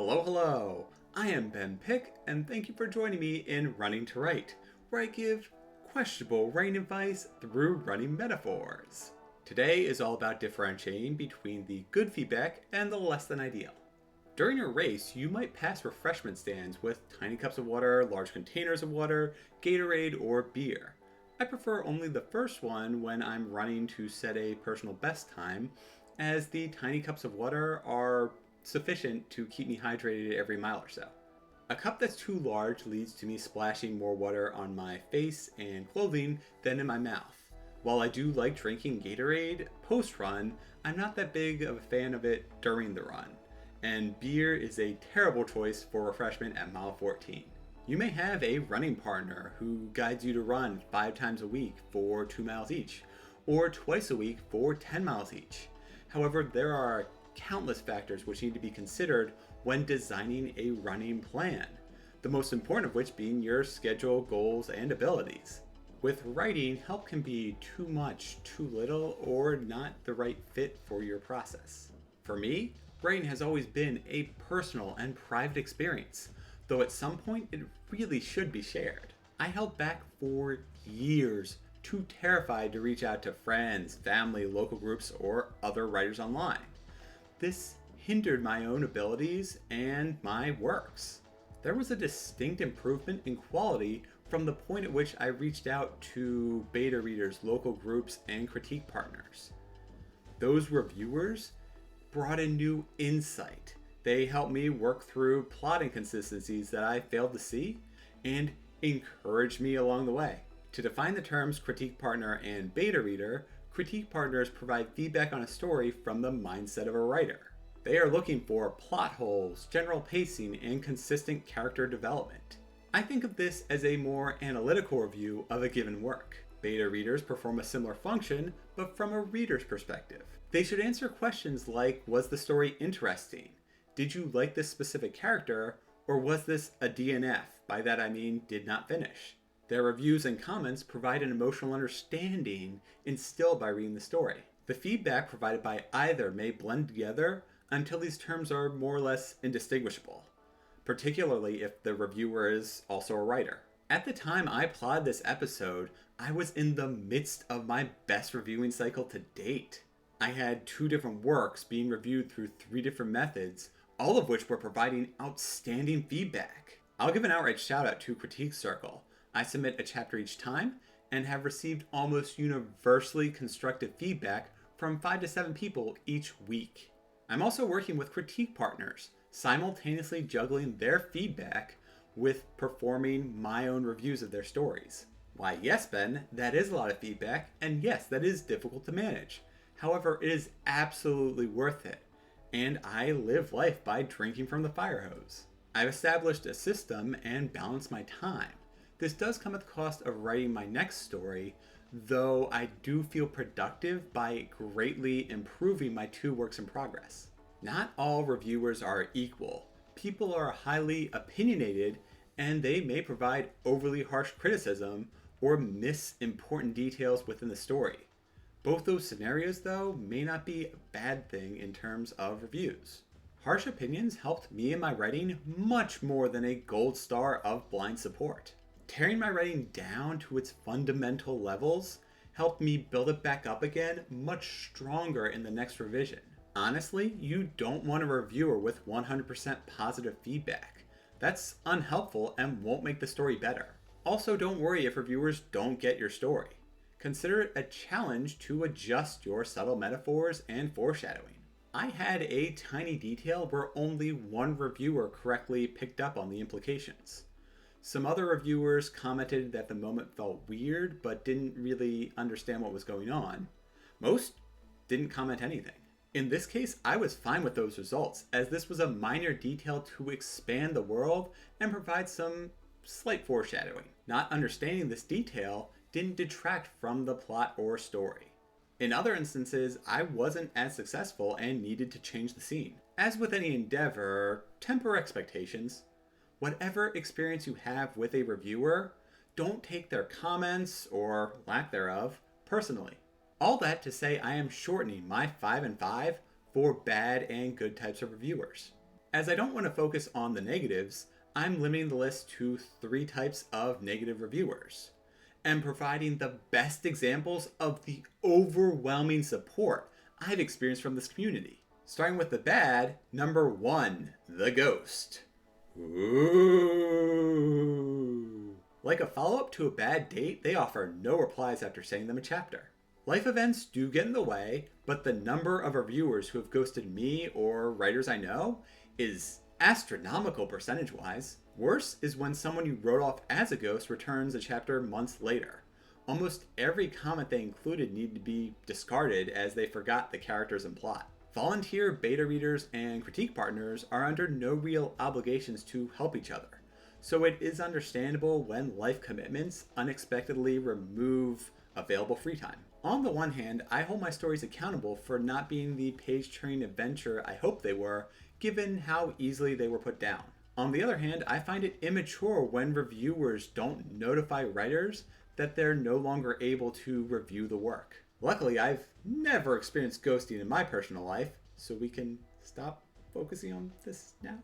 Hello, hello! I am Ben Pick, and thank you for joining me in Running to Write, where I give questionable writing advice through running metaphors. Today is all about differentiating between the good feedback and the less than ideal. During a race, you might pass refreshment stands with tiny cups of water, large containers of water, Gatorade, or beer. I prefer only the first one when I'm running to set a personal best time, as the tiny cups of water are sufficient to keep me hydrated every mile or so. A cup that's too large leads to me splashing more water on my face and clothing than in my mouth. While I do like drinking Gatorade post-run, I'm not that big of a fan of it during the run, and beer is a terrible choice for refreshment at mile 14. You may have a running partner who guides you to run 5 times a week for 2 miles each, or twice a week for 10 miles each. However, there are countless factors which need to be considered when designing a running plan, the most important of which being your schedule, goals, and abilities. With writing, help can be too much, too little, or not the right fit for your process. For me, writing has always been a personal and private experience, though at some point it really should be shared. I held back for years, too terrified to reach out to friends, family, local groups, or other writers online. This hindered my own abilities and my works. There was a distinct improvement in quality from the point at which I reached out to beta readers, local groups, and critique partners. Those reviewers brought in new insight. They helped me work through plot inconsistencies that I failed to see and encouraged me along the way. To define the terms critique partner and beta reader, critique partners provide feedback on a story from the mindset of a writer. They are looking for plot holes, general pacing, and consistent character development. I think of this as a more analytical review of a given work. Beta readers perform a similar function, but from a reader's perspective. They should answer questions like, was the story interesting? Did you like this specific character? Or was this a DNF? By that I mean, did not finish. Their reviews and comments provide an emotional understanding instilled by reading the story. The feedback provided by either may blend together until these terms are more or less indistinguishable, particularly if the reviewer is also a writer. At the time I plotted this episode, I was in the midst of my best reviewing cycle to date. I had 2 different works being reviewed through 3 different methods, all of which were providing outstanding feedback. I'll give an outright shout out to Critique Circle. I submit a chapter each time and have received almost universally constructive feedback from 5 to 7 people each week. I'm also working with critique partners, simultaneously juggling their feedback with performing my own reviews of their stories. Why, yes, Ben, that is a lot of feedback, and yes, that is difficult to manage. However, it is absolutely worth it, and I live life by drinking from the fire hose. I've established a system and balanced my time. This does come at the cost of writing my next story, though I do feel productive by greatly improving my 2 works in progress. Not all reviewers are equal. People are highly opinionated, and they may provide overly harsh criticism or miss important details within the story. Both those scenarios, though, may not be a bad thing in terms of reviews. Harsh opinions helped me in my writing much more than a gold star of blind support. Tearing my writing down to its fundamental levels helped me build it back up again much stronger in the next revision. Honestly, you don't want a reviewer with 100% positive feedback. That's unhelpful and won't make the story better. Also, don't worry if reviewers don't get your story. Consider it a challenge to adjust your subtle metaphors and foreshadowing. I had a tiny detail where only 1 reviewer correctly picked up on the implications. Some other reviewers commented that the moment felt weird but didn't really understand what was going on. Most didn't comment anything. In this case, I was fine with those results, as this was a minor detail to expand the world and provide some slight foreshadowing. Not understanding this detail didn't detract from the plot or story. In other instances, I wasn't as successful and needed to change the scene. As with any endeavor, temper expectations. Whatever experience you have with a reviewer, don't take their comments, or lack thereof, personally. All that to say I am shortening my 5 and 5 for bad and good types of reviewers. As I don't want to focus on the negatives, I'm limiting the list to 3 types of negative reviewers and providing the best examples of the overwhelming support I've experienced from this community. Starting with the bad, number 1, the ghost. Ooh. Like a follow-up to a bad date, they offer no replies after sending them a chapter. Life events do get in the way, but the number of reviewers who have ghosted me or writers I know is astronomical percentage-wise. Worse is when someone you wrote off as a ghost returns a chapter months later. Almost every comment they included needed to be discarded as they forgot the characters and plot. Volunteer beta readers and critique partners are under no real obligations to help each other, so it is understandable when life commitments unexpectedly remove available free time. On the one hand, I hold my stories accountable for not being the page-turning adventure I hoped they were, given how easily they were put down. On the other hand, I find it immature when reviewers don't notify writers that they're no longer able to review the work. Luckily, I've never experienced ghosting in my personal life, so we can stop focusing on this now.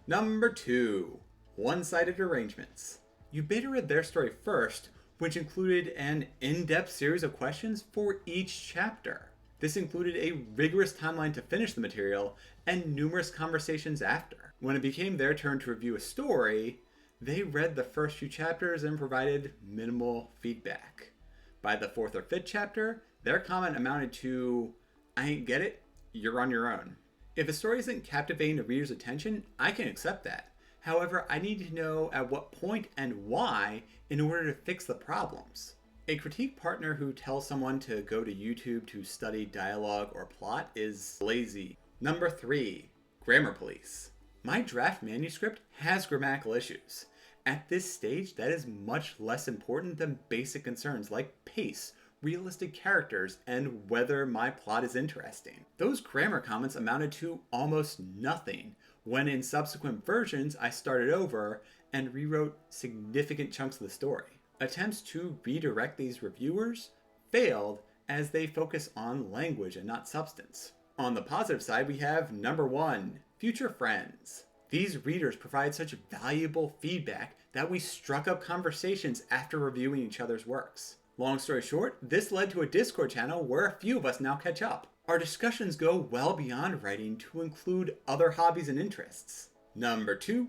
Number 2, one-sided arrangements. You beta read their story first, which included an in-depth series of questions for each chapter. This included a rigorous timeline to finish the material and numerous conversations after. When it became their turn to review a story, they read the first few chapters and provided minimal feedback. By the 4th or 5th chapter, their comment amounted to, "I ain't get it, you're on your own." If a story isn't captivating the reader's attention, I can accept that. However, I need to know at what point and why in order to fix the problems. A critique partner who tells someone to go to YouTube to study dialogue or plot is lazy. Number 3, grammar police. My draft manuscript has grammatical issues. At this stage, that is much less important than basic concerns like pace, realistic characters, and whether my plot is interesting. Those grammar comments amounted to almost nothing when in subsequent versions I started over and rewrote significant chunks of the story. Attempts to redirect these reviewers failed as they focus on language and not substance. On the positive side, we have number 1, future friends. These readers provide such valuable feedback that we struck up conversations after reviewing each other's works. Long story short, this led to a Discord channel where a few of us now catch up. Our discussions go well beyond writing to include other hobbies and interests. Number 2,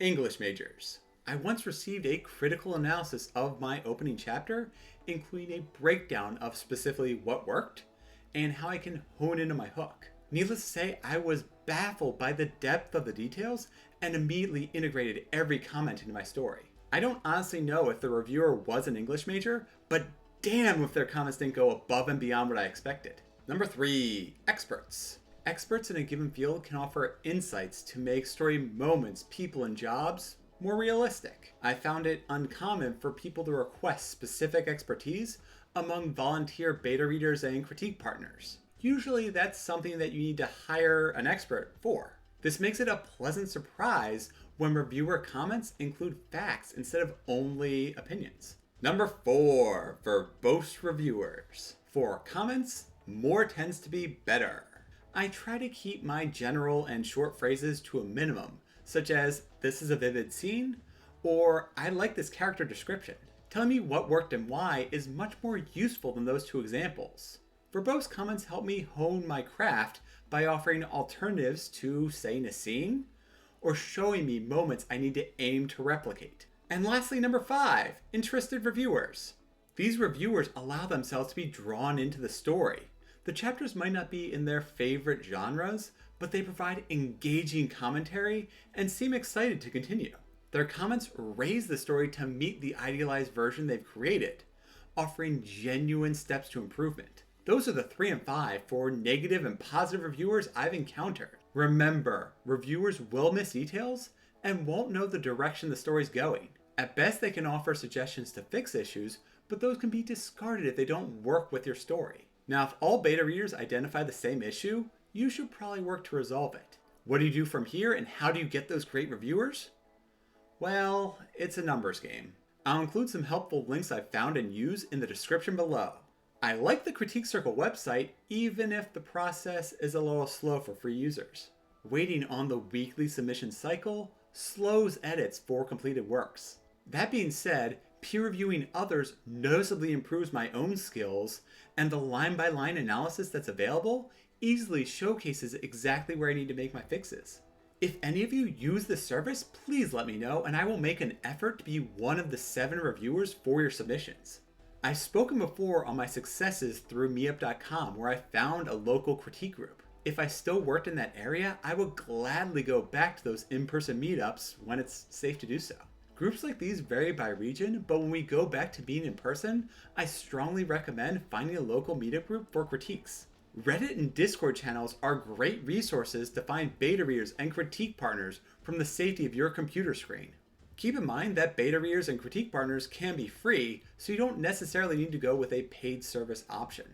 English majors. I once received a critical analysis of my opening chapter, including a breakdown of specifically what worked and how I can hone into my hook. Needless to say, I was baffled by the depth of the details and immediately integrated every comment into my story. I don't honestly know if the reviewer was an English major, but damn if their comments didn't go above and beyond what I expected. Number 3, experts. Experts in a given field can offer insights to make story moments, people, and jobs more realistic. I found it uncommon for people to request specific expertise among volunteer beta readers and critique partners. Usually that's something that you need to hire an expert for. This makes it a pleasant surprise when reviewer comments include facts instead of only opinions. Number 4, verbose reviewers. For comments, more tends to be better. I try to keep my general and short phrases to a minimum, such as, "This is a vivid scene," or "I like this character description." Telling me what worked and why is much more useful than those 2 examples. Verbose comments help me hone my craft by offering alternatives to saying a scene, or showing me moments I need to aim to replicate. And lastly, number 5, interested reviewers. These reviewers allow themselves to be drawn into the story. The chapters might not be in their favorite genres, but they provide engaging commentary and seem excited to continue. Their comments raise the story to meet the idealized version they've created, offering genuine steps to improvement. Those are the 3 and 5 for negative and positive reviewers I've encountered. Remember, reviewers will miss details and won't know the direction the story's going. At best, they can offer suggestions to fix issues, but those can be discarded if they don't work with your story. Now, if all beta readers identify the same issue, you should probably work to resolve it. What do you do from here, and how do you get those great reviewers? Well, it's a numbers game. I'll include some helpful links I've found and use in the description below. I like the Critique Circle website, even if the process is a little slow for free users. Waiting on the weekly submission cycle slows edits for completed works. That being said, peer reviewing others noticeably improves my own skills, and the line-by-line analysis that's available easily showcases exactly where I need to make my fixes. If any of you use this service, please let me know, and I will make an effort to be one of the 7 reviewers for your submissions. I've spoken before on my successes through meetup.com, where I found a local critique group. If I still worked in that area, I would gladly go back to those in-person meetups when it's safe to do so. Groups like these vary by region, but when we go back to being in person, I strongly recommend finding a local meetup group for critiques. Reddit and Discord channels are great resources to find beta readers and critique partners from the safety of your computer screen. Keep in mind that beta readers and critique partners can be free, so you don't necessarily need to go with a paid service option.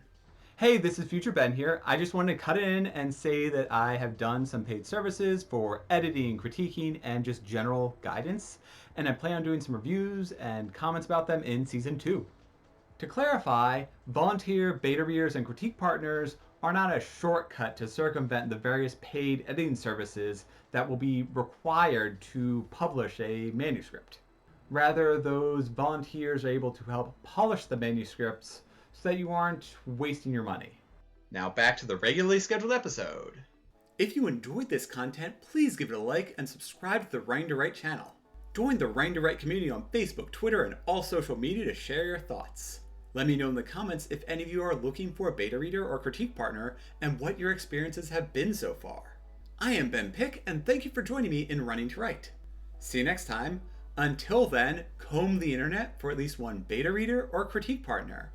Hey, this is Future Ben here. I just wanted to cut in and say that I have done some paid services for editing, critiquing, and just general guidance, and I plan on doing some reviews and comments about them in Season 2. To clarify, volunteer beta readers and critique partners are not a shortcut to circumvent the various paid editing services that will be required to publish a manuscript. Rather, those volunteers are able to help polish the manuscripts so that you aren't wasting your money. Now back to the regularly scheduled episode. If you enjoyed this content, please give it a like and subscribe to the Writing to Write channel. Join the Writing to Write community on Facebook, Twitter, and all social media to share your thoughts. Let me know in the comments if any of you are looking for a beta reader or critique partner and what your experiences have been so far. I am Ben Pick, and thank you for joining me in Running to Write. See you next time. Until then, comb the internet for at least one beta reader or critique partner.